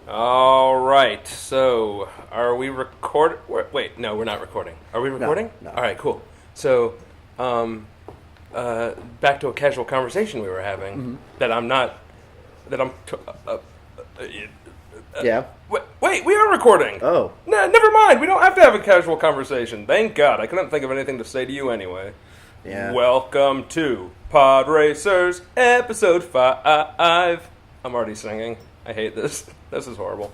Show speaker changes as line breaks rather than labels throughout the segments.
All right. So, are we record? Wait, no, we're not recording. Are we recording?
No.
All right, cool. So, back to a casual conversation we were having that I'm not. That I'm.
Yeah.
Wait, we are recording.
Oh.
Nah, never mind. We don't have to have a casual conversation. Thank God. I couldn't think of anything to say to you anyway.
Yeah.
Welcome to Podracers, episode 5. I'm already singing. I hate this. This is horrible.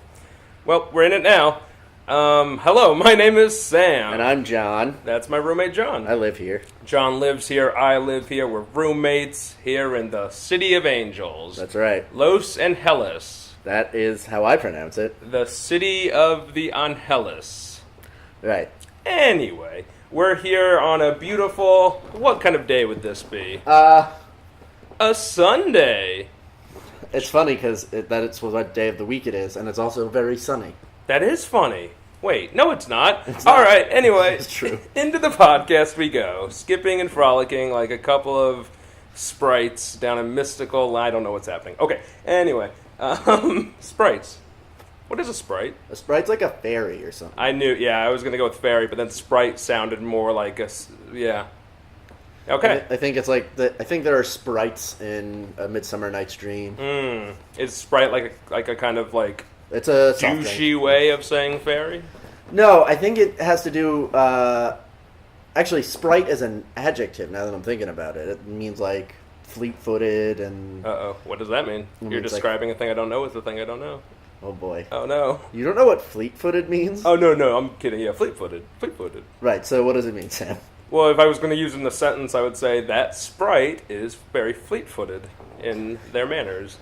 Well, we're in it now. Hello, my name is Sam.
And I'm John.
That's my roommate, John.
I live here.
John lives here. I live here. We're roommates here in the City of Angels.
That's right.
Los Angeles.
That is how I pronounce it.
The City of the Angeles.
Right.
Anyway, we're here on a beautiful... What kind of day would this be? A Sunday.
It's funny because it's what day of the week it is, and it's also very sunny.
That is funny. Wait, no it's not.
It's not.
All right, anyway.
It's true.
Into the podcast we go. Skipping and frolicking like a couple of sprites down a mystical... I don't know what's happening. Okay, anyway. Sprites. What is a sprite?
A sprite's like a fairy or something.
I was going to go with fairy, but then sprite sounded more like yeah. Okay.
I think it's like I think there are sprites in A Midsummer Night's Dream.
Is sprite like a kind of like
It's a soft
douchey
drink.
way of saying fairy?
No, I think it has to do. Actually, sprite is an adjective. Now that I'm thinking about it, it means like fleet-footed and.
Uh-oh. What does that mean?
It
You're
means
describing a thing I don't know with a thing I don't know.
Oh boy.
Oh no.
You don't know what fleet-footed means?
Oh no, I'm kidding. Yeah, fleet-footed. Fleet-footed.
Right. So what does it mean, Sam?
Well, if I was going to use it in a sentence, I would say that sprite is very fleet-footed in their manners.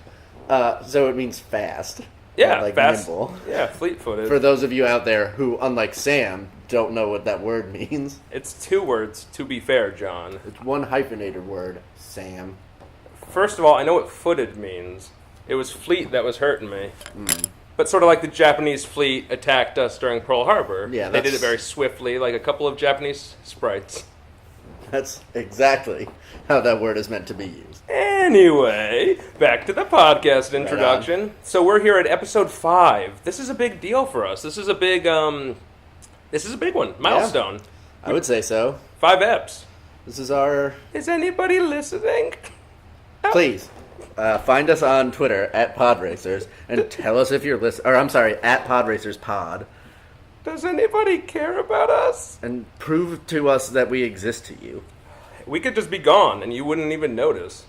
So it means fast.
Yeah,
not like
fast.
nimble.
Yeah, fleet-footed.
For those of you out there who, unlike Sam, don't know what that word means,
It's 2 words, to be fair, John.
it's one hyphenated word, Sam.
First of all, I know what footed means. It was fleet that was hurting me. But sort of like the Japanese fleet attacked us during Pearl Harbor.
Yeah,
they did it
that's-
very swiftly, like a couple of Japanese sprites.
That's exactly how that word is meant to be used.
Anyway, back to the podcast introduction. So we're here at episode 5. This is a big deal for us. This is a big one. Milestone.
I would say so.
5 eps.
This is our...
Is anybody listening?
Please, find us on Twitter, at Podracers, and tell us if you're listening... Or, I'm sorry, at PodracersPod.
Does anybody care about us?
And prove to us that we exist to you.
We could just be gone and you wouldn't even notice.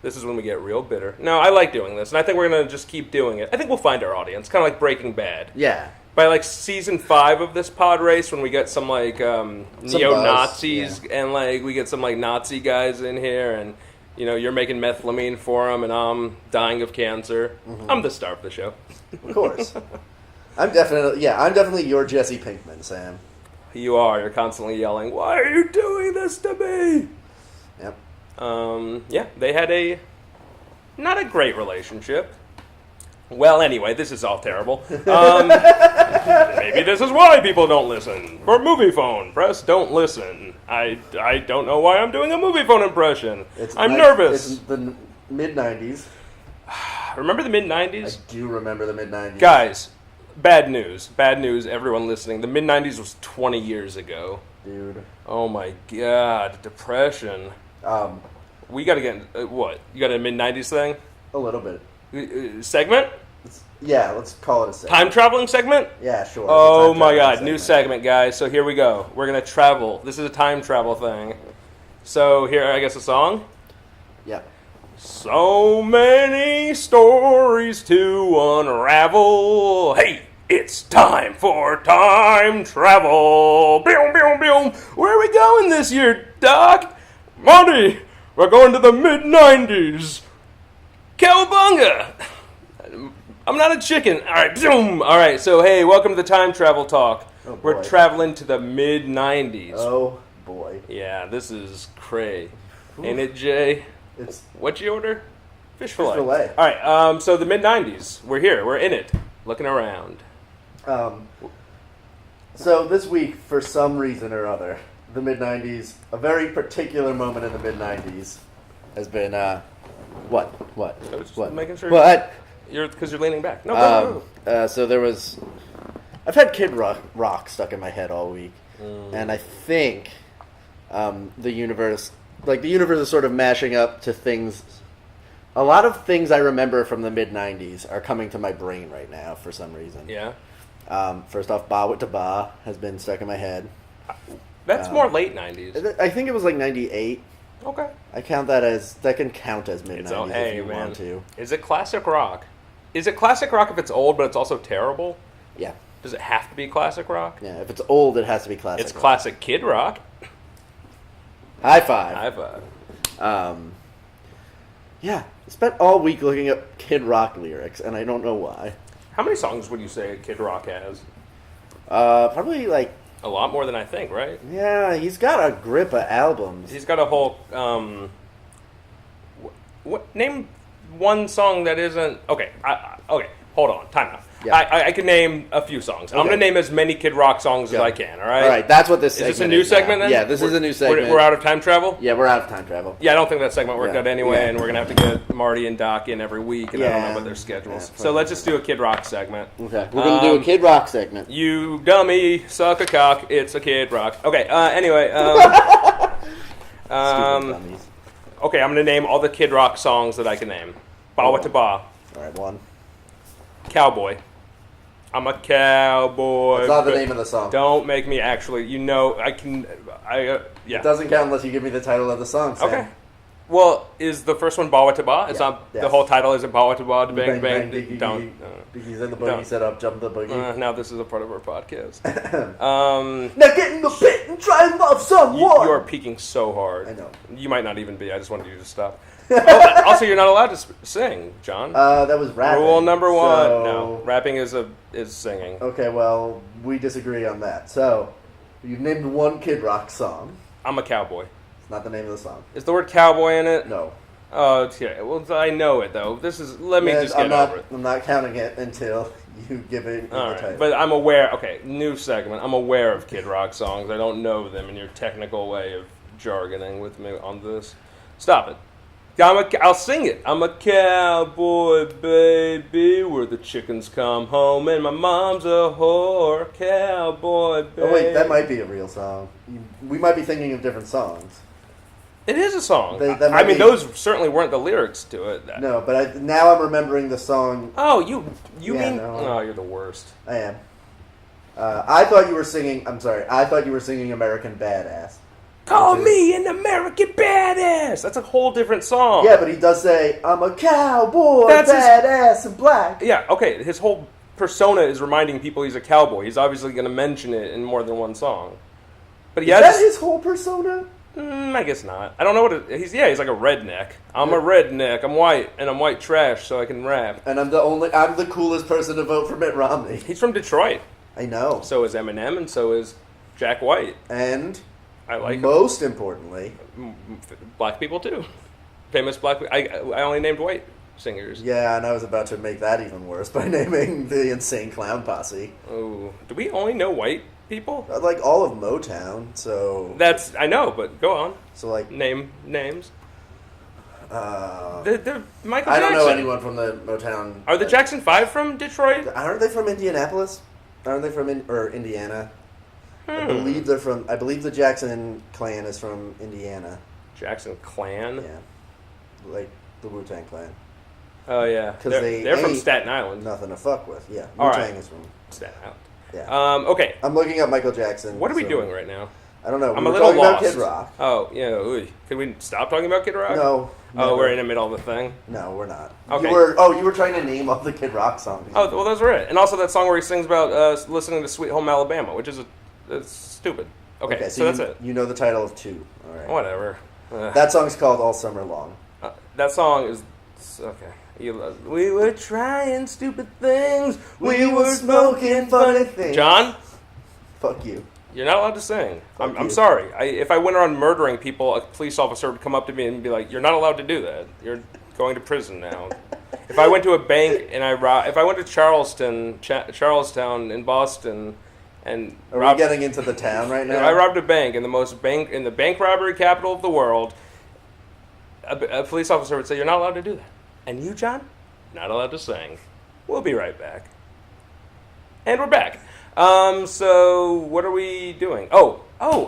This is when we get real bitter. No, I like doing this, and I think we're going to just keep doing it. I think we'll find our audience, kind of like Breaking Bad.
Yeah.
By like season 5 of this pod race, when we get some like neo-Nazis and like we get some like Nazi guys in here, and you know you're making methylamine for them, and I'm dying of cancer. I'm the star of the show.
Of course. I'm definitely your Jesse Pinkman, Sam.
You are. You're constantly yelling, "Why are you doing this to me?"
Yep.
Yeah, they had not a great relationship. Well, anyway, this is all terrible. Maybe this is why people don't listen. For movie phone, press don't listen. I don't know why I'm doing a movie phone impression. I'm nervous.
It's the mid-90s.
Remember the mid-90s?
I do remember the mid-90s.
Guys, bad news, everyone listening. The mid-90s was 20 years ago.
Dude.
Oh my god, depression. We gotta get, what? You got a mid-90s thing?
A little bit.
Segment?
Let's call it a segment.
Time traveling segment?
Yeah, sure.
Oh my god, new segment, guys. So here we go. We're gonna travel. This is a time travel thing. So here, I guess a song?
Yeah.
So many stories to unravel. Hey, it's time for time travel. Boom, boom, boom. Where are we going this year, Doc? Monty, we're going to the mid-90s. Cowabunga! I'm not a chicken. All right, boom. All right, so hey, welcome to the time travel talk.
Oh, boy.
We're traveling to the mid-90s.
Oh, boy.
Yeah, this is cray. Ain't it, Jay? What'd you order? Fish fillet.
fillet.
All right, so the mid-90s. We're here. We're in it. Looking around.
So this week, for some reason or other, the mid-90s, a very particular moment in the mid-90s has been, what?
I was just making sure.
What?
Because you're leaning back. No, go.
So there was... I've had Kid Rock stuck in my head all week. And I think the universe is sort of mashing up to things... A lot of things I remember from the mid-'90s are coming to my brain right now for some reason.
Yeah.
First off, Ba With Da Ba has been stuck in my head.
That's more late 90s.
I think it was like 98.
Okay.
That can count as mid-'90s if you
man.
want to.
Is it classic rock? Is it classic rock if it's old but it's also terrible?
Yeah.
Does it have to be classic rock?
Yeah, if it's old, it has to be classic
It's
rock.
classic Kid Rock.
High five.
High five.
Yeah, I spent all week looking up Kid Rock lyrics, and I don't know why.
How many songs would you say Kid Rock has?
Probably like...
A lot more than I think, right?
Yeah, he's got a grip of albums.
He's got a whole... name one song that isn't... Okay, okay, hold on, time out.
Yeah.
I can name a few songs.
Okay.
I'm going to name as many Kid Rock songs as I can, all right?
All right, that's what this
is
segment is.
Is this a new segment
now.
then?
Yeah, this is a new segment.
We're out of time travel?
Yeah, we're out of time travel.
Yeah, I don't think that segment worked out anyway,
Yeah.
and we're going to have to get Marty and Doc in every week, and I don't know about their schedules. So let's just do a Kid Rock segment.
Okay, we're going to do a Kid Rock segment.
You dummy, suck a cock, it's a Kid Rock. Okay, anyway.
Dummies.
Okay, I'm going to name all the Kid Rock songs that I can name. Ba With Da Ba.
All right, one.
Cowboy. I'm a cowboy.
That's not the name of the song.
Don't make me actually. Yeah.
It doesn't count unless you give me the title of the song, Sam.
Okay. Well, is the first one Ba With Da Ba? It's not.
Yes.
The whole title isn't Ba With Da Ba. Bang bang.
diggy,
Don't.
He's in the boogie, set up, jump the boogie.
Now this is a part of our podcast.
Now get in the pit and try and love someone.
You are peaking so hard.
I know.
You might not even be. I just wanted you to stop. Also, you're not allowed to sing, John.
That was rapping.
Rule number one.
So...
No, rapping is singing.
Okay, well, we disagree on that. So, you've named one Kid Rock song.
I'm a cowboy.
It's not the name of the song.
Is the word cowboy in it?
No.
Oh, okay. Well, I know it though. Let me just get over it.
I'm not counting it until you give it the title.
But I'm aware. Okay, new segment. I'm aware of Kid Rock songs. I don't know them in your technical way of jargoning with me on this. Stop it. I'll sing it. I'm a cowboy, baby, where the chickens come home and my mom's a whore. Cowboy, baby.
Oh wait, that might be a real song. We might be thinking of different songs.
It is a song.
I mean,
those certainly weren't the lyrics to it.
No, but now I'm remembering the song.
Oh, you mean?
No.
Oh, you're the worst.
I am. I thought you were singing. I'm sorry. I thought you were singing "American Badass."
Call me an American badass. That's a whole different song.
Yeah, but he does say, "I'm a cowboy, badass and black."
Yeah. Okay. His whole persona is reminding people he's a cowboy. He's obviously going to mention it in more than one song. But
is that his whole persona?
I guess not. I don't know what he's. Yeah, he's like a redneck. I'm a redneck. I'm white, and I'm white trash, so I can rap.
And I'm the coolest person to vote for Mitt Romney.
He's from Detroit.
I know.
So is Eminem, and so is Jack White.
And
I like
most importantly,
black people too. Famous black. I only named white singers.
Yeah, and I was about to make that even worse by naming the Insane Clown Posse.
Oh, do we only know white people?
Like all of Motown, so...
I know, but go on.
So like...
Name names.
The
Michael Jackson.
I don't know anyone from the Motown...
Are the Jackson 5 from Detroit?
Aren't they from Indianapolis? Aren't they from Indiana? I believe they're from... I believe the Jackson clan is from Indiana.
Jackson clan?
Yeah. Like the Wu-Tang clan.
Oh, yeah.
Because
they're from Staten Island.
Nothing to fuck with, yeah.
Wu-Tang
is from...
Staten Island.
Yeah.
Okay.
I'm looking up Michael Jackson.
What are we doing right now?
I don't know.
I'm a little lost.
About Kid Rock.
Oh, yeah. Ooh. Can we stop talking about Kid Rock?
No.
Oh, we're in the middle of the thing?
No, we're not.
Okay.
You were trying to name all the Kid Rock songs.
Oh, well, those were it. And also that song where he sings about listening to Sweet Home Alabama, which is it's stupid. Okay, so that's it.
You know the title of 2. All right.
Whatever.
That song's called All Summer Long.
That song is... Okay. We were trying stupid things. We were smoking funny things. John?
Fuck you.
You're not allowed to sing.
Fuck
I'm
you.
sorry. If I went around murdering people, a police officer would come up to me and be like, "You're not allowed to do that. You're going to prison now." If I went to a bank and if I went to Charlestown in Boston, and
Are we getting into the town right now?
I robbed a bank in the bank robbery capital of the world. A police officer would say, "You're not allowed to do that." And you, John, Not allowed to sing. We'll be right back. And we're back. So what are we doing? Oh,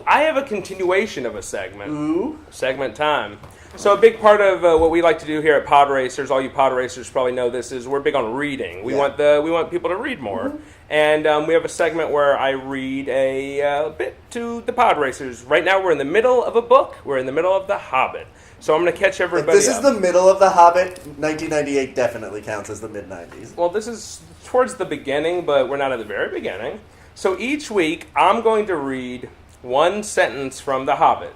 I have a continuation of a segment.
Ooh.
Segment time. So a big part of what we like to do here at Podracers, all you Podracers probably know this, is we're big on reading. We want people to read more. Mm-hmm. And we have a segment where I read a bit to the Podracers. Right now we're in the middle of a book. We're in the middle of The Hobbit. So I'm going to catch everybody
If this is the middle of The Hobbit, 1998 definitely counts as the mid-90s.
Well, this is towards the beginning, but we're not at the very beginning. So each week, I'm going to read one sentence from The Hobbit.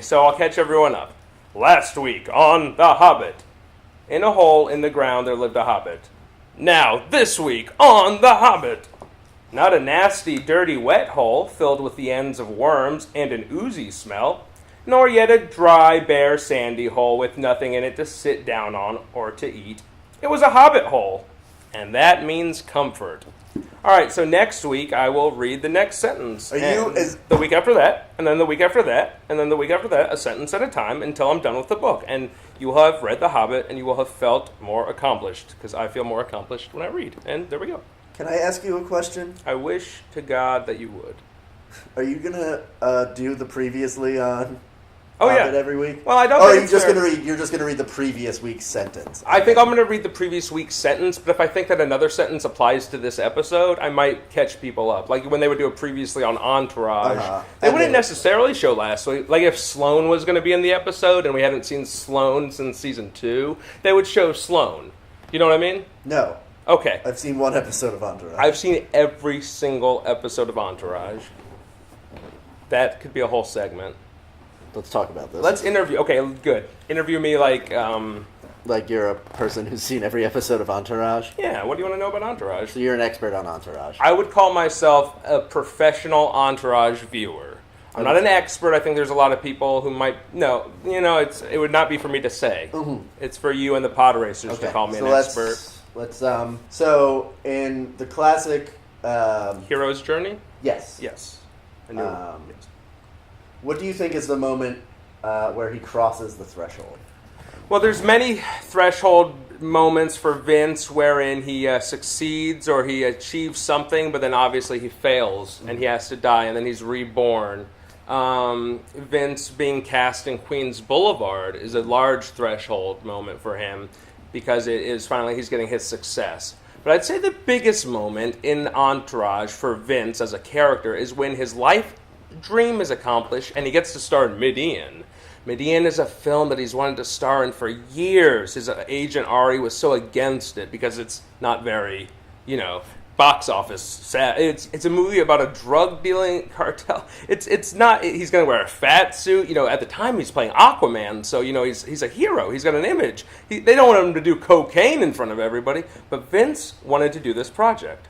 So I'll catch everyone up. Last week on The Hobbit. In a hole in the ground there lived a hobbit. Now, this week on The Hobbit. Not a nasty, dirty, wet hole filled with the ends of worms and an oozy smell, nor yet a dry, bare, sandy hole with nothing in it to sit down on or to eat. It was a hobbit hole, and that means comfort. All right, so next week I will read the next sentence. The week after that, and then the week after that, and then the week after that, a sentence at a time until I'm done with the book. And you will have read The Hobbit, and you will have felt more accomplished, because I feel more accomplished when I read. And there we go.
Can I ask you a question?
I wish to God that you would.
Are you going to do the previously on
Hobbit
every week?
Well, I don't.
Or are you just going to read? You're just going to read the previous week's sentence.
I think I'm going to read the previous week's sentence, but if I think that another sentence applies to this episode, I might catch people up. Like when they would do it previously on Entourage, they wouldn't necessarily show last week. Like if Sloane was going to be in the episode and we hadn't seen Sloane since season 2, they would show Sloane. You know what I mean?
No.
Okay.
I've seen one episode of Entourage.
I've seen every single episode of Entourage. That could be a whole segment.
Let's talk about this.
Let's interview. Okay, good. Interview me like
you're a person who's seen every episode of Entourage?
Yeah, what do you want to know about Entourage?
So you're an expert on Entourage.
I would call myself a professional Entourage viewer. I'm not an expert. I think there's a lot of people who might... No, it would not be for me to say. Mm-hmm. It's for you and the Podracers to call me an expert.
So in the classic...
Hero's Journey?
Yes.
Yes.
Yes. What do you think is the moment where he crosses the threshold?
Well, there's many threshold moments for Vince wherein he succeeds or he achieves something, but then obviously he fails and he has to die and then he's reborn. Vince being cast in Queens Boulevard is a large threshold moment for him because it is finally he's getting his success. But I'd say the biggest moment in Entourage for Vince as a character is when his life dream is accomplished and he gets to star in Medellin. Medellin is a film that he's wanted to star in for years. His agent Ari was so against it because it's not very, box office sad. It's a movie about a drug dealing cartel. It's not. He's going to wear a fat suit. At the time he's playing Aquaman, so he's a hero. He's got an image. They don't want him to do cocaine in front of everybody. But Vince wanted to do this project,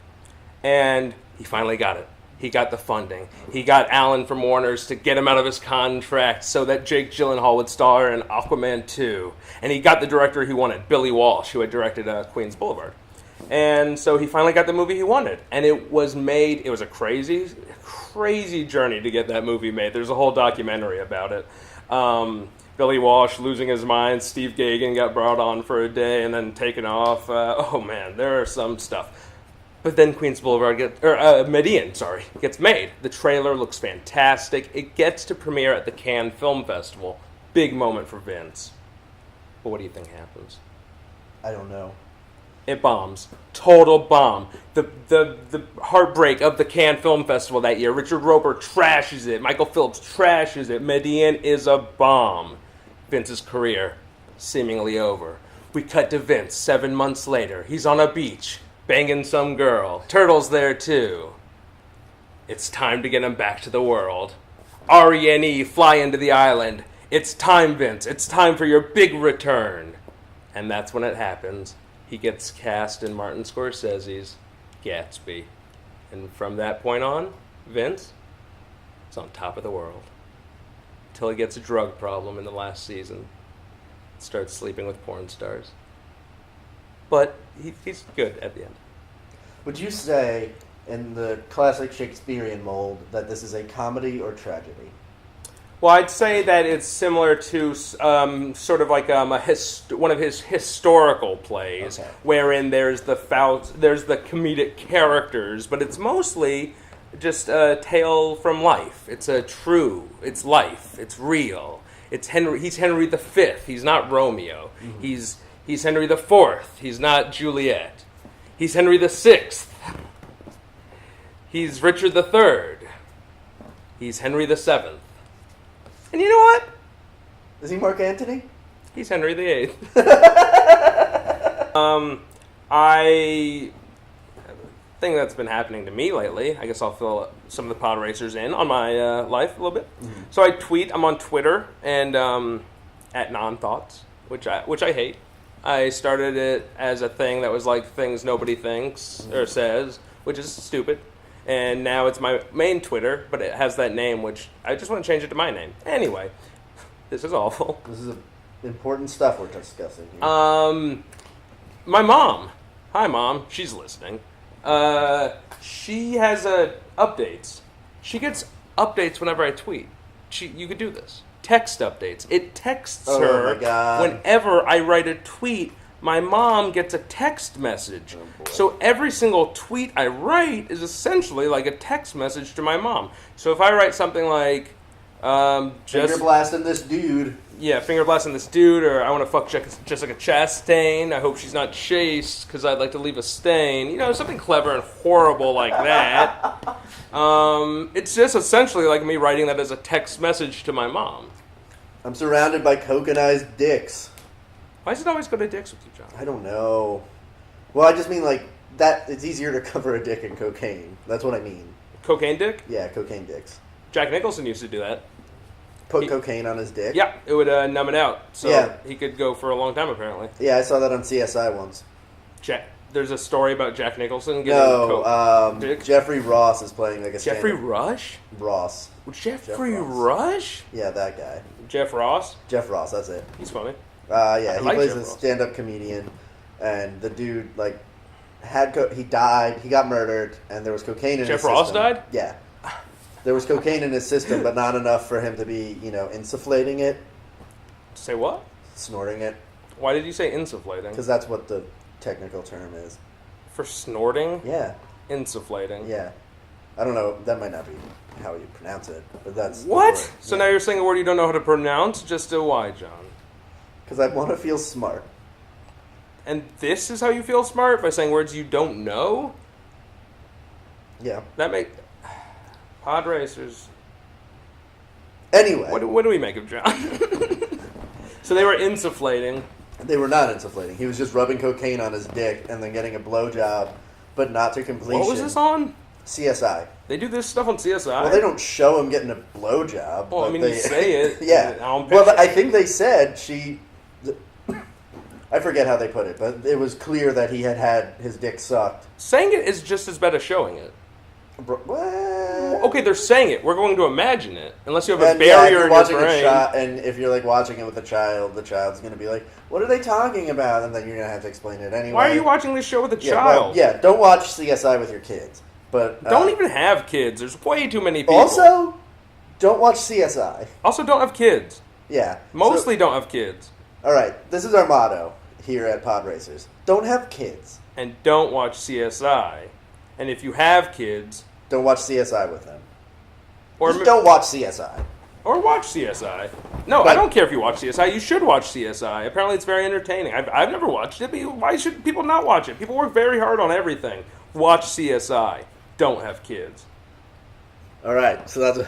and he finally got it. He got the funding. He got Alan from Warner's to get him out of his contract so that Jake Gyllenhaal would star in Aquaman 2. And he got the director he wanted, Billy Walsh, who had directed Queens Boulevard. And so he finally got the movie he wanted. And it was made, it was a crazy, crazy journey to get that movie made. There's a whole documentary about it. Billy Walsh losing his mind. Steve Gaghan got brought on for a day and then taken off. Oh man, there are some stuff. But then Queens Boulevard Medellin gets made. The trailer looks fantastic. It gets to premiere at the Cannes Film Festival. Big moment for Vince. But what do you think happens?
I don't know.
It bombs. Total bomb. The heartbreak of the Cannes Film Festival that year. Richard Roeper trashes it. Michael Phillips trashes it. Medellin is a bomb. Vince's career seemingly over. We cut to Vince 7 months later. He's on a beach. Banging some girl. Turtle's there too. It's time to get him back to the world. R.E.N.E. fly into the island. It's time, Vince. It's time for your big return. And that's when it happens. He gets cast in Martin Scorsese's Gatsby. And from that point on, Vince is on top of the world. Until he gets a drug problem in the last season. Starts sleeping with porn stars. But he's good at the end.
Would you say, in the classic Shakespearean mold, that this is a comedy or tragedy?
Well, I'd say that it's similar to sort of like one of his historical plays,
Okay.
wherein there's the comedic characters, but it's mostly just a tale from life. It's it's life, it's real. He's Henry V. He's not Romeo.
Mm-hmm.
He's Henry IV. He's not Juliet. He's Henry VI. He's Richard III. He's Henry VII. And you know what?
Is he Mark Antony?
He's Henry VIII. I thing that's been happening to me lately. I guess I'll fill some of the pod racers in on my life a little bit. Mm-hmm. So I tweet. I'm on Twitter and at non-thoughts, which I hate. I started it as a thing that was like things nobody thinks or says, which is stupid. And now it's my main Twitter, but it has that name, which I just want to change it to my name. Anyway, this is awful.
This is important stuff we're discussing here.
My mom. Hi, Mom. She's listening. She has updates. She gets updates whenever I tweet. You could do this. Text updates. It texts her whenever I write a tweet. My mom gets a text message. Oh, so every single tweet I write is essentially like a text message to my mom. So if I write something like,
finger blasting this dude.
Yeah, finger blasting this dude, or I want to fuck Jessica Chastain. I hope she's not chaste because I'd like to leave a stain. You know, something clever and horrible like that. It's just essentially like me writing that as a text message to my mom.
I'm surrounded by coke-and-ized dicks.
Why does it always go to dicks with you, John?
I don't know. Well, I just mean like that. It's easier to cover a dick in cocaine. That's what I mean.
Cocaine dick?
Yeah, cocaine dicks.
Jack Nicholson used to do that.
Put cocaine on his dick?
Yeah, it would numb it out. So he could go for a long time, apparently.
Yeah, I saw that on CSI once.
There's a story about Jack Nicholson getting dick?
Jeffrey Ross is playing like a
Jeffrey Rush?
Ross.
Jeffrey Rush?
Yeah, that guy.
Jeff Ross?
Jeff Ross, that's it.
He's funny.
Yeah, he plays a stand-up comedian, and the dude, like, he died, he got murdered, and there was cocaine in his system.
Jeff Ross died?
Yeah. There was cocaine in his system, but not enough for him to be, insufflating it.
Say what?
Snorting it.
Why did you say insufflating?
Because that's what the technical term is.
For snorting?
Yeah.
Insufflating.
Yeah. I don't know, that might not be how you pronounce it, but that's...
What? So now you're saying a word you don't know how to pronounce? Just a why, John?
Because I want to feel smart.
And this is how you feel smart? By saying words you don't know?
Yeah.
Pod racers.
Anyway.
What do we make of John? So they were insufflating.
They were not insufflating. He was just rubbing cocaine on his dick and then getting a blowjob, but not to completion.
What was this on?
CSI.
They do this stuff on CSI?
Well, they don't show him getting a blowjob.
Well, I mean, you say it.
Yeah. Well, I think they said I forget how they put it, but it was clear that he had his dick sucked.
Saying it is just as bad as showing it.
What?
Okay, they're saying it. We're going to imagine it. Unless you have a barrier in your brain.
And if you're like watching it with a child, the child's going to be like, "What are they talking about?" And then you're going to have to explain it anyway.
Why are you watching this show with a child?
Well, don't watch CSI with your kids. But
don't even have kids. There's way too many people.
Also, don't watch CSI.
Also, don't have kids.
Yeah.
Mostly don't have kids.
All right, this is our motto here at Pod Racers. Don't have kids.
And don't watch CSI. And if you have kids...
Don't watch CSI with them.
Or
just don't watch CSI.
Or watch CSI. No, I don't care if you watch CSI. You should watch CSI. Apparently it's very entertaining. I've never watched it. But why should people not watch it? People work very hard on everything. Watch CSI. Don't have kids.
All right, so that's...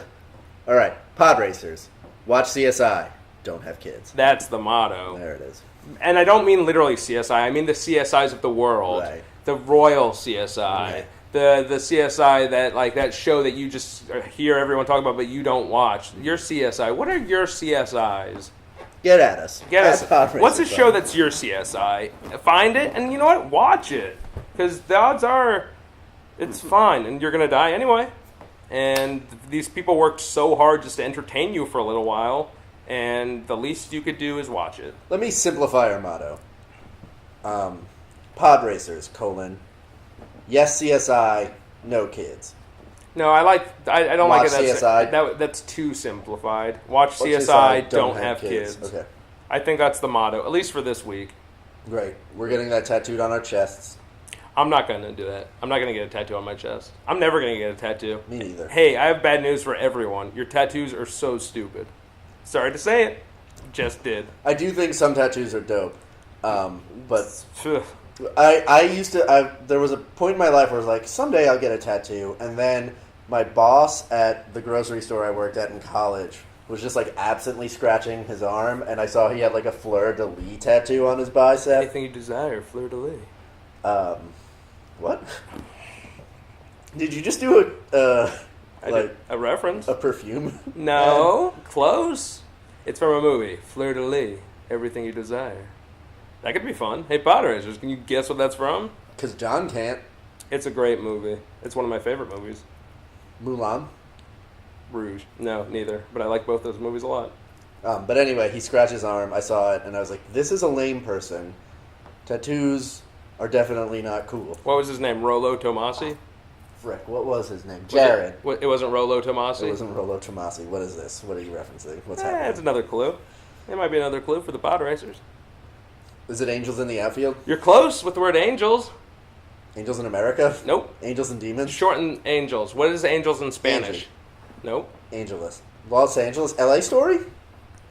All right, Pod Racers. Watch CSI. Don't have kids.
That's the motto.
There it is.
And I don't mean literally CSI. I mean the CSIs of the world.
Right.
The royal CSI.
Right.
The CSI that show that you just hear everyone talk about but you don't watch. Your CSI. What are your CSIs?
Get at us.
Get us. What's a show that's your CSI? Find it and you know what? Watch it. Because the odds are it's fine and you're going to die anyway. And these people worked so hard just to entertain you for a little while. And the least you could do is watch it.
Let me simplify our motto. Pod Racers, yes CSI, no kids.
No, I don't
Watch
like it.
CSI.
That's too simplified. Watch
Watch
CSI, don't have kids.
Okay,
I think that's the motto, at least for this week.
great. We're getting that tattooed on our chests.
I'm not going to do that. I'm not going to get a tattoo on my chest. I'm never going to get a tattoo.
Me neither.
Hey, I have bad news for everyone. Your tattoos are so stupid. Sorry to say it. Just did.
I do think some tattoos are dope, but
Ugh.
there was a point in my life where I was like, someday I'll get a tattoo, and then my boss at the grocery store I worked at in college was just like absently scratching his arm, and I saw he had like a fleur-de-lis tattoo on his bicep.
Anything you desire, fleur-de-lis.
What? Did you just do
A reference?
a perfume?
No, close. It's from a movie, Fleur-de-Lis, Everything You Desire. That could be fun. Hey, Podracers, can you guess what that's from?
Because John can't.
It's a great movie. It's one of my favorite movies.
Mulan.
Rouge. No, neither. But I like both those movies a lot.
But anyway, he scratched his arm. I saw it, and I was like, this is a lame person. Tattoos are definitely not cool.
What was his name? Rollo Tomasi?
Frick, what was his name? Jared.
It wasn't Rollo Tomasi?
It wasn't Rollo Tomasi. What is this? What are you referencing? What's
It's
happening?
another clue. It might be another clue for the Podracers.
Is it Angels in the Outfield?
You're close with the word angels.
Angels in America?
Nope.
Angels and Demons?
Shorten angels. What is angels in Spanish?
Angie.
Nope.
Angeles. Los Angeles? LA Story?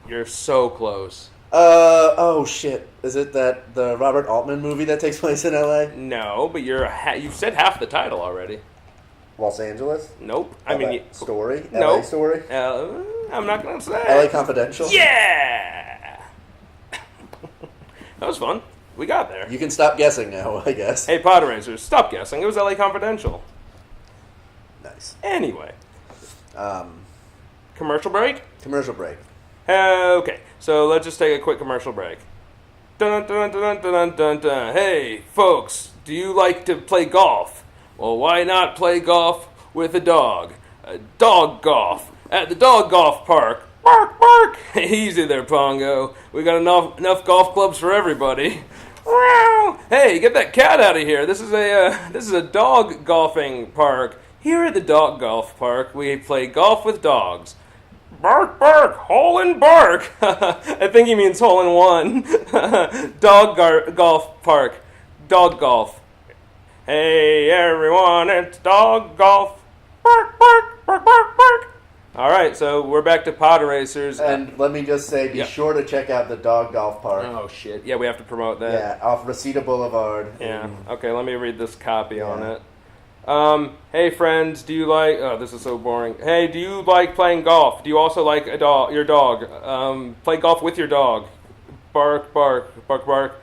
You're so close.
Oh shit. Is it the Robert Altman movie that takes place in LA?
No, but you've said half the title already.
Los Angeles?
Nope.
Story? LA
Nope.
Story?
I'm not going to say.
LA Confidential?
Yeah! That was fun. We got there.
You can stop guessing now, I guess.
Hey, Podracers, stop guessing. It was LA Confidential.
Nice.
Anyway. Commercial break?
Commercial break.
Okay, so let's just take a quick commercial break. Dun, dun, dun, dun, dun, dun, dun. Hey, folks, do you like to play golf? Well, why not play golf with a dog? Dog golf at the dog golf park. Bark, bark! Easy there, Pongo. We got enough golf clubs for everybody. Wow! Hey, get that cat out of here. This is a dog golfing park. Here at the dog golf park, we play golf with dogs. Bark, bark, hole in bark. I think he means hole in one. Golf park. Dog golf. Hey, everyone, it's dog golf. Bark, bark, bark, bark, bark. All right, so we're back to Podracers.
And let me just say, be sure to check out the dog golf park.
Oh, shit. Yeah, we have to promote that.
Yeah, off Reseda Boulevard.
Yeah. Okay, let me read this copy on it. Hey friends, do you like... Oh, this is so boring. Hey, do you like playing golf? Do you also like your dog? Play golf with your dog. Bark, bark, bark, bark.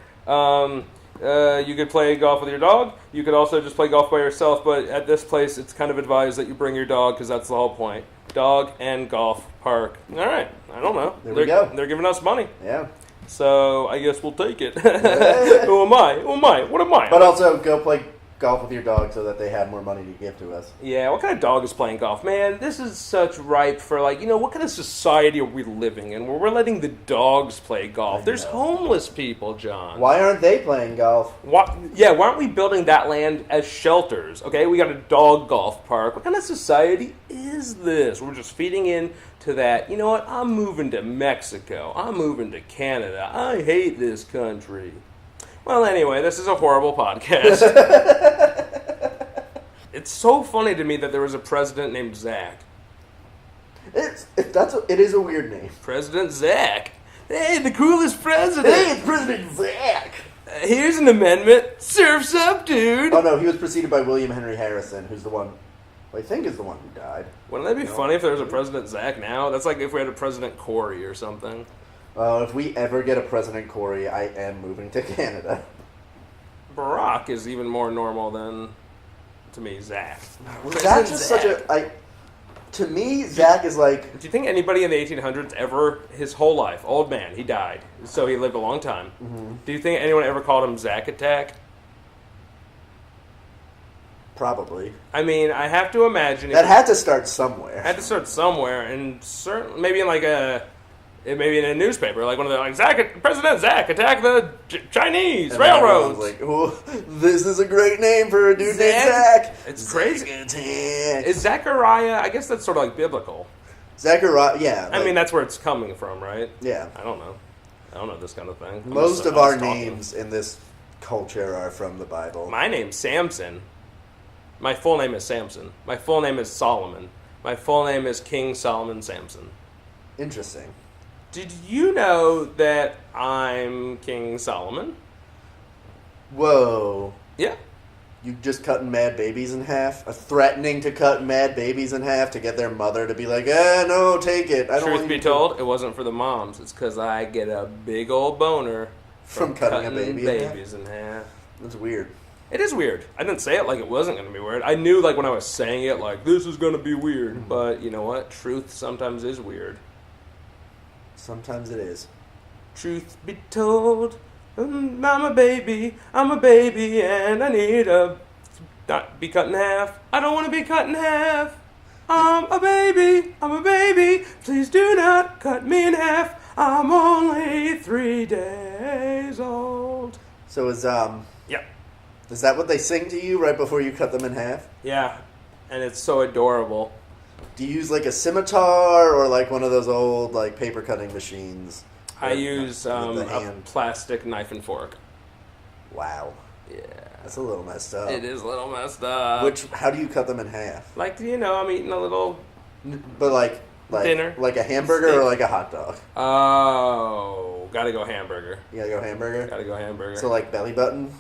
You could play golf with your dog. You could also just play golf by yourself, but at this place, it's kind of advised that you bring your dog because that's the whole point. Dog and golf park. All right. I don't know.
There we go.
They're giving us money.
Yeah.
So I guess we'll take it. Who am I? Who am I? What am I?
But also, go play golf with your dog so that they have more money to give to us.
Yeah, what kind of dog is playing golf? Man, this is such ripe for, like, what kind of society are we living in where we're letting the dogs play golf? There's homeless people, John.
Why aren't they playing golf?
Why aren't we building that land as shelters? Okay, we got a dog golf park. What kind of society is this? We're just feeding in to that, you know what, I'm moving to Mexico. I'm moving to Canada. I hate this country. Well, anyway, this is a horrible podcast. It's so funny to me that there was a president named Zach.
It is a weird name.
President Zach. Hey, the coolest president.
Hey, it's President Zach.
Here's an amendment. Surf's up, dude.
Oh, no, he was preceded by William Henry Harrison, who's the one, I think is the one who died.
Wouldn't that be funny if there was a President Zach now? That's like if we had a President Corey or something.
If we ever get a President Corey, I am moving to Canada.
Barack is even more normal than, to me, Zach.
That's just such a... To me, Zach is like...
Do you think anybody in the 1800s ever, his whole life, old man, he died, so he lived a long time. Mm-hmm. Do you think anyone ever called him Zach Attack?
Probably.
I mean, I have to imagine...
That had to start somewhere.
Had to start somewhere, and certainly, maybe in like a... It may be in a newspaper, like one of the President Zach attack the Chinese
And
railroads.
everyone's like, oh, this is a great name for a dude named Zach.
It's crazy.
Attack.
Is Zechariah? I guess that's sort of like biblical.
Zechariah, yeah.
I mean, that's where it's coming from, right?
Yeah.
I don't know this kind of thing.
Most of our names in this culture are from the Bible.
My name's Samson. My full name is Samson. My full name is Solomon. My full name is King Solomon Samson.
Interesting.
Did you know that I'm King Solomon?
Whoa.
Yeah.
You just cutting mad babies in half? Threatening to cut mad babies in half to get their mother to be like, no, take it. I don't
Truth be told, it wasn't for the moms. It's because I get a big old boner
from cutting a baby
babies in half.
That's weird.
It is weird. I didn't say it like it wasn't going to be weird. I knew, like, when I was saying it, like, this is going to be weird. Mm-hmm. But you know what? Truth sometimes is weird.
Sometimes it is.
Truth be told, I'm a baby, and I need to not be cut in half. I don't want to be cut in half. I'm a baby, please do not cut me in half. I'm only 3 days old.
So
yeah.
Is that what they sing to you right before you cut them in half?
Yeah, and it's so adorable.
Do you use like a scimitar or like one of those old like paper cutting machines?
I use a plastic knife and fork.
Wow.
Yeah.
That's a little messed up.
It is a little messed up.
How do you cut them in half?
Like, I'm eating a little...
But like
dinner?
Like a hamburger or like a hot dog?
Oh, gotta go hamburger.
You gotta go hamburger?
Gotta go hamburger.
So like belly button?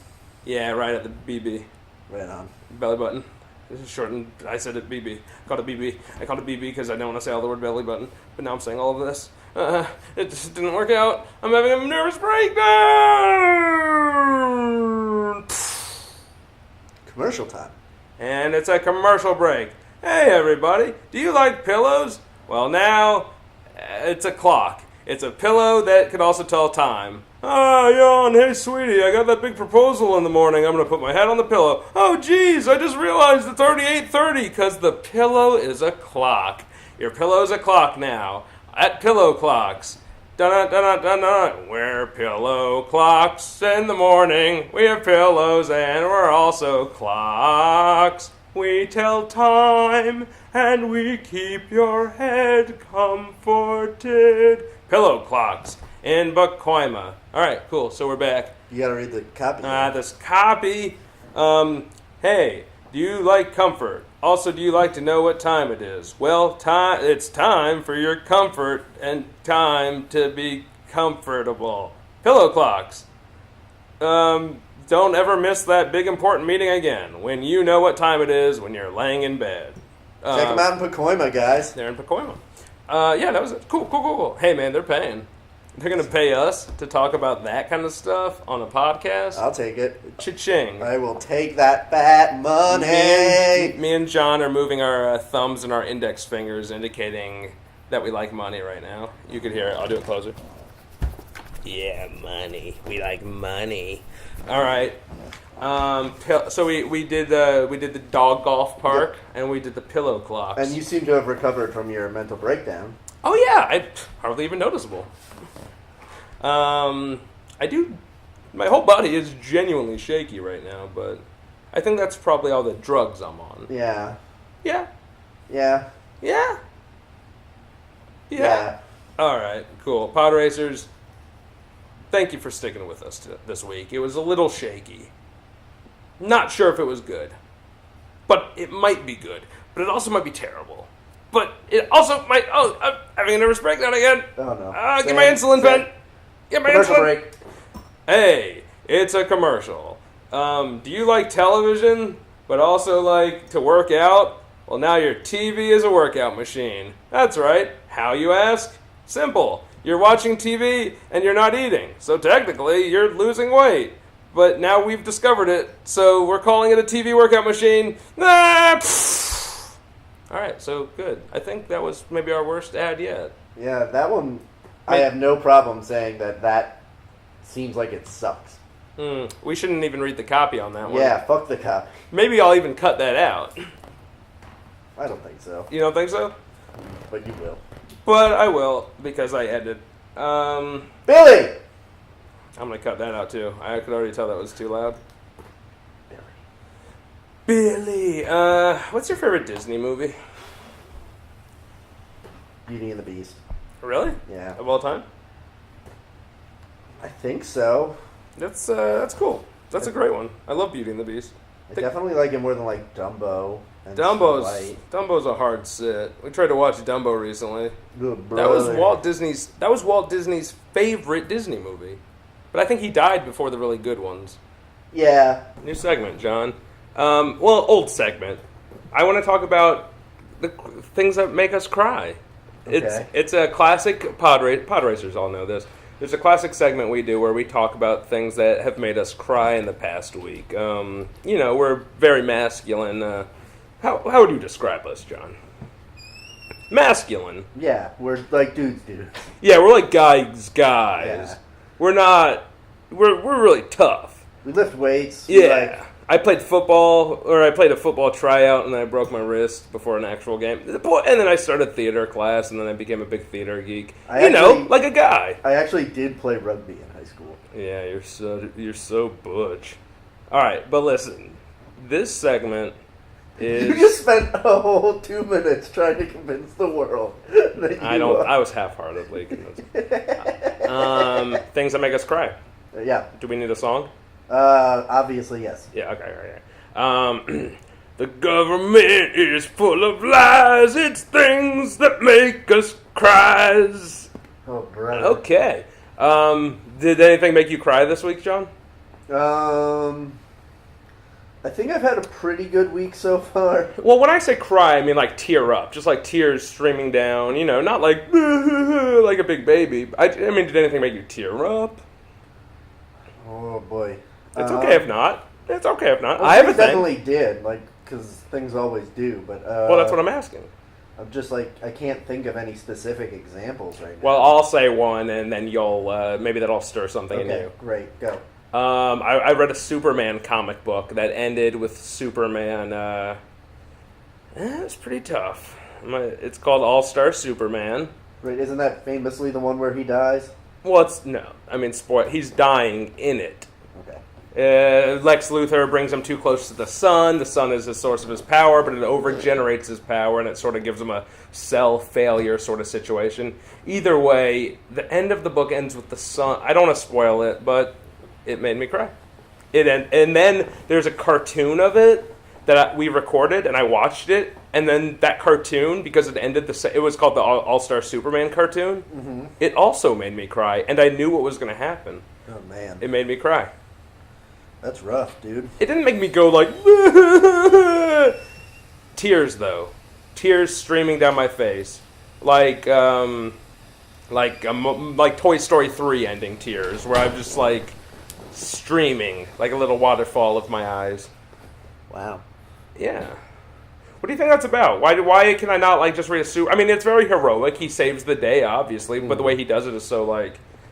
Yeah, right at the BB.
Right on.
Belly button. This is shortened. I said it BB. I called it BB. I called it BB because I don't want to say all the word belly button. But now I'm saying all of this. It just didn't work out. I'm having a nervous breakdown.
Commercial time.
And it's a commercial break. Hey everybody, do you like pillows? Well now, it's a clock. It's a pillow that could also tell time. Yawn, hey sweetie, I got that big proposal in the morning. I'm going to put my head on the pillow. Oh geez, I just realized it's already 8:30 because the pillow is a clock. Your pillow's a clock now. At Pillow Clocks. Dun-dun-dun-dun-dun. We're pillow clocks in the morning. We have pillows and we're also clocks. We tell time and we keep your head comforted. Pillow Clocks in Pacoima. All right, cool. So we're back.
You gotta read the copy.
This copy. Hey, do you like comfort? Also, do you like to know what time it is? Well, it's time for your comfort and time to be comfortable. Pillow Clocks. Don't ever miss that big important meeting again. When you know what time it is when you're laying in bed.
Check them out in Pacoima, guys.
They're in Pacoima. Yeah, that was it. Cool. Hey, man, they're paying. They're going to pay us to talk about that kind of stuff on a podcast.
I'll take it.
Cha-ching.
I will take that fat money.
Me and John are moving our thumbs and our index fingers, indicating that we like money right now. You could hear it. I'll do it closer. Yeah, money. We like money. All right. So we did the dog golf park, and we did the pillow clocks.
And you seem to have recovered from your mental breakdown.
Oh yeah, hardly even noticeable. I do. My whole body is genuinely shaky right now, but I think that's probably all the drugs I'm on.
Yeah.
Yeah.
Yeah.
Yeah. Yeah. All right. Cool. Podracers, thank you for sticking with us this week. It was a little shaky. Not sure if it was good, but it might be good. But it also might be terrible. But it also might. Oh, I'm having a nervous breakdown again.
Oh no!
Get my insulin pen. Get my
commercial
insulin.
Break.
Hey, it's a commercial. Do you like television, but also like to work out? Well, now your TV is a workout machine. That's right. How, you ask? Simple. You're watching TV and you're not eating, so technically you're losing weight. But now we've discovered it, so we're calling it a TV workout machine. All right, so good. I think that was maybe our worst ad yet.
Yeah, that one, I have no problem saying that seems like it sucks.
We shouldn't even read the copy on that one.
Yeah, fuck the copy.
Maybe I'll even cut that out.
I don't think so.
You don't think so?
But you will.
But I will, because I edit
Billy!
I'm going to cut that out, too. I could already tell that was too loud. Billy! What's your favorite Disney movie?
Beauty and the Beast.
Really?
Yeah.
Of all time?
I think so.
That's cool. That's a great one. I love Beauty and the Beast.
I definitely like it more than like Dumbo and Snow White.
Dumbo's a hard sit. We tried to watch Dumbo recently.
Good
That was
brother.
Walt Disney's favorite Disney movie. But I think he died before the really good ones.
Yeah.
New segment, John. Old segment. I want to talk about the things that make us cry.
Okay.
It's a classic Podracers all know this. There's a classic segment we do where we talk about things that have made us cry in the past week. We're very masculine. How would you describe us, John? Masculine.
Yeah, we're like dudes.
Yeah, we're like guys.
Yeah.
We're really tough.
We lift weights.
Yeah. I played a football tryout, and I broke my wrist before an actual game. And then I started theater class, and then I became a big theater geek. Like a guy.
I actually did play rugby in high school.
Yeah, you're so butch. All right, but listen, this segment is.
You just spent a whole 2 minutes trying to convince the world that you.
I was half-heartedly convinced. Things that make us cry.
Yeah.
Do we need a song?
Obviously, yes.
Yeah, okay. The government is full of lies. It's things that make us cry.
Oh, brother.
Okay. Did anything make you cry this week, John?
I think I've had a pretty good week so far.
Well, when I say cry, I mean like tear up. Just like tears streaming down, not like like a big baby. I mean, did anything make you tear up?
Oh, boy.
It's okay if not. It's okay if not.
Well,
I have a thing.
definitely did, because things always do. But
well, that's what I'm asking.
I'm just I can't think of any specific examples right now.
Well, I'll say one, and then you'll maybe that'll stir something in you.
Great, go.
I read a Superman comic book that ended with Superman. It's pretty tough. It's called All-Star Superman.
Right, isn't that famously the one where he dies?
Well, he's dying in it.
Okay.
Lex Luthor brings him too close to the sun. The sun is the source of his power, but it overgenerates his power, and it sort of gives him a cell failure sort of situation. Either way, the end of the book ends with the sun. I don't want to spoil it, but it made me cry. And then there's a cartoon of it that we recorded, and I watched it, and then that cartoon, because it ended it was called the All-Star Superman cartoon. Mm-hmm. It also made me cry, and I knew what was going to happen.
Oh, man.
It made me cry.
That's rough, dude.
It didn't make me go like tears though, tears streaming down my face, like Toy Story 3 ending tears, where I'm just like streaming like a little waterfall of my eyes.
Wow.
Yeah. What do you think that's about? Why can I not just read a suit? I mean, it's very heroic. He saves the day, obviously, but the way he does it is so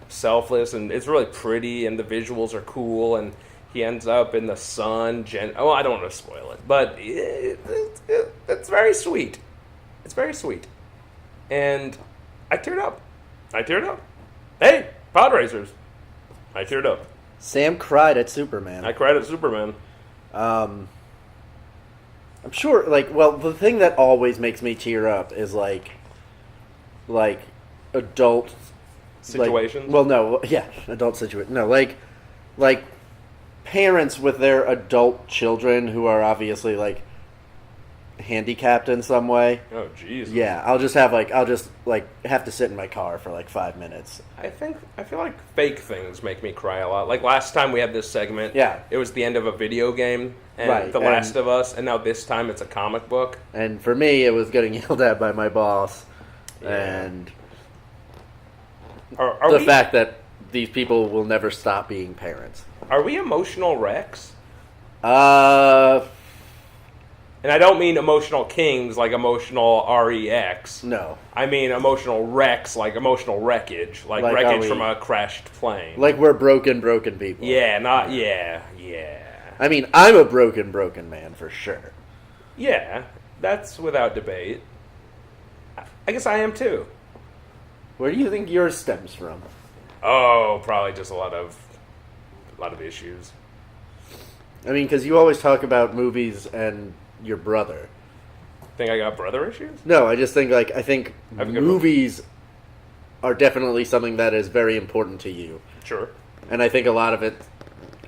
selfless, and it's really pretty, and the visuals are cool, and he ends up in the sun. I don't want to spoil it, but it's very sweet. It's very sweet, and I teared up. Hey, Podracers! I teared up.
Sam cried at Superman.
I cried at Superman.
I'm sure, the thing that always makes me tear up is, adult...
situations?
Adult situations. No, parents with their adult children who are obviously, handicapped in some way.
Oh, jeez.
Yeah, I'll just have to sit in my car for 5 minutes.
I feel like fake things make me cry a lot. Like last time we had this segment,
yeah,
it was the end of a video game and
right,
The Last of Us, and now this time it's a comic book.
And for me, it was getting yelled at by my boss, and the fact that these people will never stop being parents.
Are we emotional wrecks?
And
I don't mean emotional kings like emotional REX.
No.
I mean emotional wrecks like emotional wreckage. Like wreckage from a crashed plane.
Like we're broken people.
Yeah, yeah.
I mean, I'm a broken man for sure.
Yeah, that's without debate. I guess I am too.
Where do you think yours stems from?
Oh, probably just a lot of issues.
I mean, because you always talk about movies and your brother.
Think I got brother issues?
No, I just think I think
Have a good
movies are definitely something that is very important to you.
Sure.
And I think a lot of it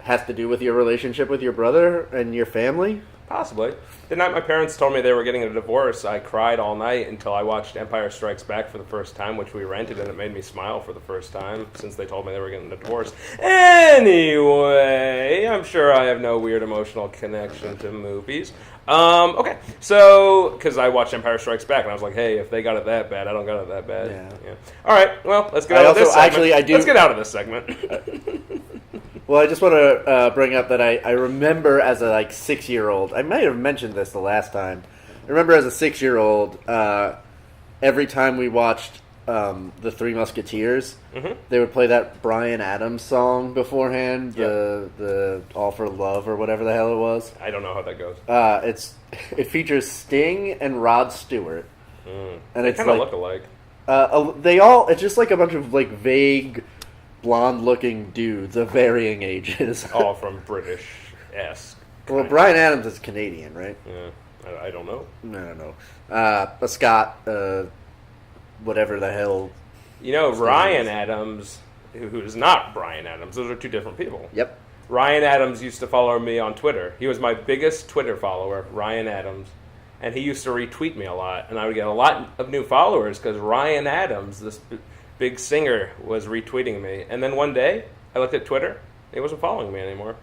has to do with your relationship with your brother and your family.
Possibly. The night my parents told me they were getting a divorce, I cried all night until I watched Empire Strikes Back for the first time, which we rented, and it made me smile for the first time since they told me they were getting a divorce. Anyway, I'm sure I have no weird emotional connection to movies. Okay, so, because I watched Empire Strikes Back, and I was like, hey, if they got it that bad, I don't got it that bad.
Yeah.
All right, well, let's get out of this segment. Let's get out of this segment.
Well, I just want to bring up that I remember as a 6-year-old. I might have mentioned this the last time. I remember as a 6-year-old, every time we watched the Three Musketeers, they would play that Bryan Adams song beforehand, the All for Love or whatever the hell it was.
I don't know how that goes.
It features Sting and Rod Stewart, and
They
it's
kind of look alike.
It's just like a bunch of vague, blonde-looking dudes of varying ages.
All from British-esque.
Well, Bryan Adams is Canadian, right?
Yeah, I don't know.
No. A Scott, whatever the hell.
You know, Ryan Adams, who is not Bryan Adams. Those are two different people.
Yep.
Ryan Adams used to follow me on Twitter. He was my biggest Twitter follower, Ryan Adams. And he used to retweet me a lot. And I would get a lot of new followers because Ryan Adams, this big singer, was retweeting me. And then one day, I looked at Twitter. He wasn't following me anymore.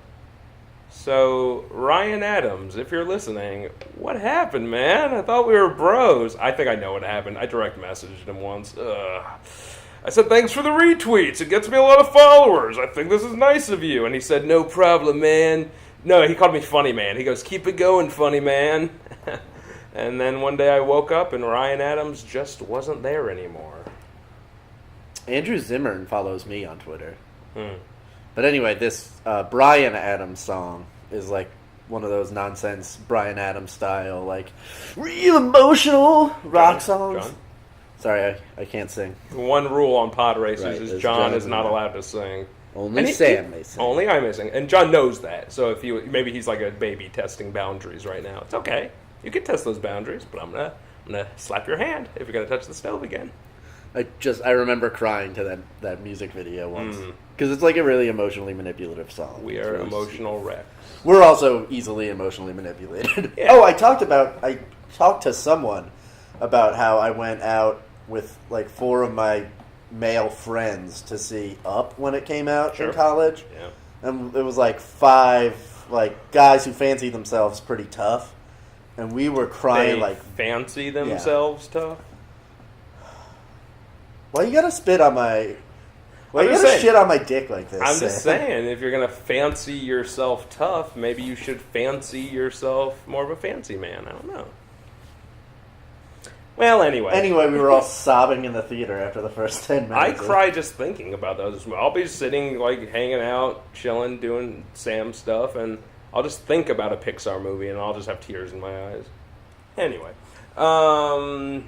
So, Ryan Adams, if you're listening, what happened, man? I thought we were bros. I think I know what happened. I direct messaged him once. I said, thanks for the retweets. It gets me a lot of followers. I think this is nice of you. And he said, no problem, man. No, he called me funny man. He goes, keep it going, funny man. And then one day I woke up and Ryan Adams just wasn't there anymore.
Andrew Zimmern follows me on Twitter. But anyway, this Bryan Adams song is one of those nonsense Bryan Adams style, real emotional rock songs.
John?
Sorry, I can't sing.
One rule on Podracers
Right,
is
is
John is
John
not
not.
allowed to sing.
Only Sam may sing.
Only I may sing. And John knows that. So if maybe he's like a baby testing boundaries right now. It's okay. You can test those boundaries, but I'm gonna slap your hand if you're gonna touch the stove again.
I remember crying to that music video once because it's a really emotionally manipulative song.
We are emotional wrecks.
We're also easily emotionally manipulated.
Yeah.
Oh, I talked to someone about how I went out with 4 of my male friends to see Up when it came out in college.
Yeah.
And it was 5 guys who fancy themselves pretty tough, and we were crying
They fancy themselves tough.
Why you gotta spit on my? Why you gotta shit on my dick like this?
I'm just saying, if you're gonna fancy yourself tough, maybe you should fancy yourself more of a fancy man. I don't know. Well, anyway,
we were all sobbing in the theater after the first 10 minutes.
I cry just thinking about those. I'll be sitting, hanging out, chilling, doing Sam stuff, and I'll just think about a Pixar movie, and I'll just have tears in my eyes. Anyway, I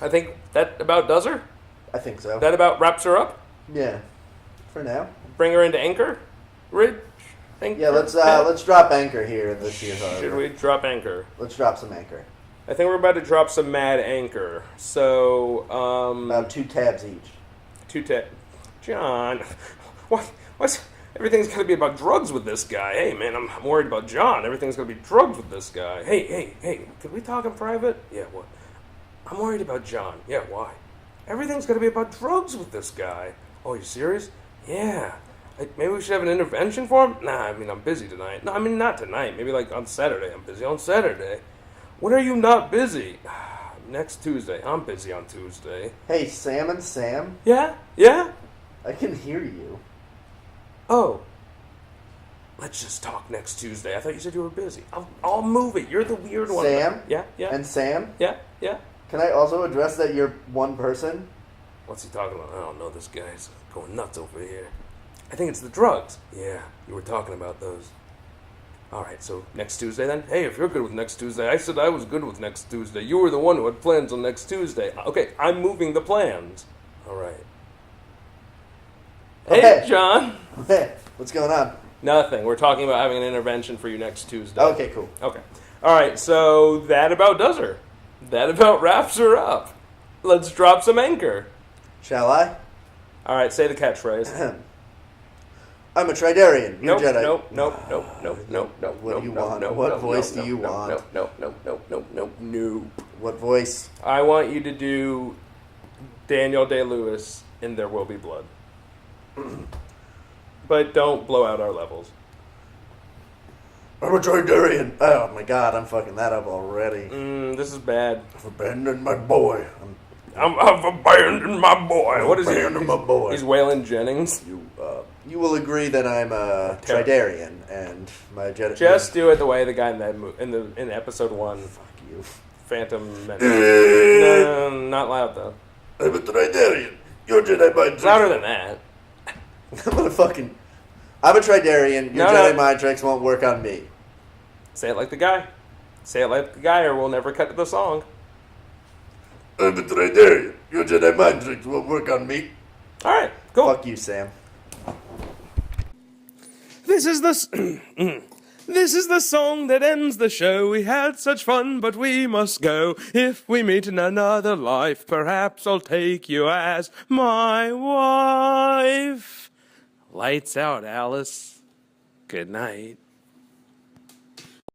think that about does her.
I think so.
That about wraps her up.
Yeah, for now.
Bring her into Anchor, Ridge.
Yeah, let's drop Anchor here in this year's Harbor.
Should we drop Anchor?
Let's drop some Anchor.
I think we're about to drop some mad Anchor. So,
about 2 tabs each.
2 tabs. John, what's everything's gonna be about drugs with this guy? Hey, man, I'm worried about John. Everything's gonna be drugs with this guy. Hey, could we talk in private? Yeah, what? I'm worried about John. Yeah, why? Everything's gonna be about drugs with this guy. Oh, you serious? Yeah. Maybe we should have an intervention for him? Nah, I mean, I'm busy tonight. No, I mean, not tonight. Maybe on Saturday. I'm busy on Saturday. When are you not busy? Next Tuesday. I'm busy on Tuesday.
Hey, Sam and Sam?
Yeah?
I can hear you.
Oh. Let's just talk next Tuesday. I thought you said you were busy. I'll move it. You're the weird one.
Sam?
Yeah?
And Sam?
Yeah?
Can I also address that you're one person?
What's he talking about? I don't know. This guy's going nuts over here. I think it's the drugs. Yeah, you were talking about those. All right, so next Tuesday then? Hey, if you're good with next Tuesday, I said I was good with next Tuesday. You were the one who had plans on next Tuesday. Okay, I'm moving the plans. All right.
Oh,
Hey,
hey.
John.
Hey, what's going on?
Nothing. We're talking about having an intervention for you next Tuesday.
Okay, cool.
Okay. All right. So that about does her. That about wraps her up. Let's drop some anchor.
Shall I?
All right. Say the catchphrase.
I'm a Tridarian. You're
Nope.
Jedi.
Nope. Nope. Nope. Nope. Nope. Nope.
What do you
nope,
want?
nope,
What
nope,
voice
nope,
do you
nope,
want?
Nope. Nope. Nope. Nope. Nope. Nope. Nope.
What voice?
I want you to do Daniel Day-Lewis in There Will Be Blood. But don't blow out our levels.
I'm a Tridarian. Oh my god, I'm fucking that up already.
This is bad.
I've abandoned my boy.
I've abandoned my boy. What is he?
Abandoned my boy.
He's Waylon Jennings.
You will agree that I'm a Tridarian and my Jedi.
Just do it the way the guy in episode 1.
Fuck you.
Phantom Menace. No, not loud though.
I'm a Tridarian. You're Jedi mind tricks.
Louder than that.
I'm a Tridarian. Your
No,
Jedi
no.
mind tricks won't work on me.
Say it like the guy. Say it like the guy, or we'll never cut to the song.
I'm a Tridarian. Your Jedi mind tricks won't work on me.
All right, cool.
Fuck you, Sam.
This is the this is the song that ends the show. We had such fun, but we must go. If we meet in another life, perhaps I'll take you as my wife. Lights out, Alice. Good night.